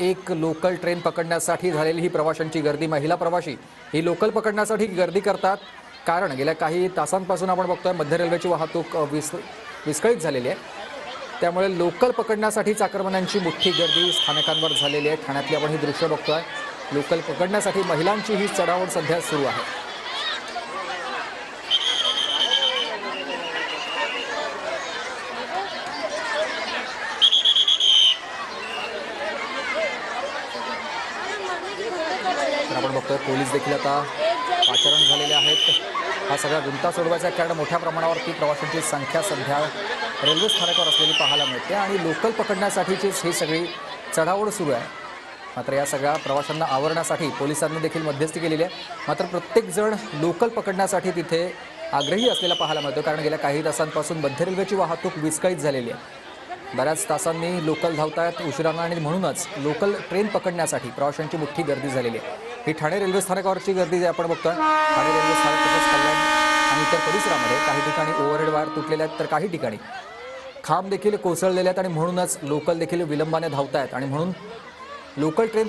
एक local train पकडण्यासाठी झालेली ही प्रवाशांची गर्दी, महिला प्रवाशी ही लोकल पकडण्यासाठी गर्दी करतात, कारण गेल्या काही तासांपासून आपण बघतोय मध्य रेल्वेची वाहतूक विस्कळीत झालेली आहे। त्यामुळे लोकल पकडण्यासाठी चाकरमान्यांची मोठी गर्दी स्थानकांवर झालेली आहे। ठाण्यातली आपण ही दृश्य बघतोय, लोकल पकडण्यासाठी महिलांची ही चढाओढ सध्या सुरू आहे। तर आपण बघतोय पोलीस देखील आता पाचारण झालेले आहेत। हा सगळा गुंता सोडवायचा आहे, कारण मोठ्या प्रमाणावरती प्रवाशांची संख्या सध्या रेल्वे स्थानकावर असलेली पाहायला मिळते आणि लोकल पकडण्यासाठीचीच ही सगळी चढाओढ सुरू आहे। मात्र या सगळ्या प्रवाशांना आवरण्यासाठी पोलिसांनी देखील मध्यस्थी केलेली आहे। मात्र प्रत्येक जण लोकल पकडण्यासाठी तिथे आग्रही असलेला पाहायला मिळतो, कारण गेल्या काही तासांपासून मध्य रेल्वेची वाहतूक विस्कळीत झालेली आहे। बऱ्याच तासांनी लोकल धावतायत उशिरानं, आणि म्हणूनच लोकल ट्रेन पकडण्यासाठी प्रवाशांची मोठी गर्दी झालेली आहे। ही ठाणे रेल्वे स्थानकावरची गर्दी जी आपण बघतोय, ठाणे रेल्वे स्थानक तसंच कल्याण आणि इतर परिसरामध्ये काही ठिकाणी ओव्हरहेड वायर तुटलेल्या आहेत, तर काही ठिकाणी खांब देखील कोसळलेले आहेत, आणि म्हणूनच लोकल देखील विलंबाने धावतायत, आणि म्हणून लोकल ट्रेन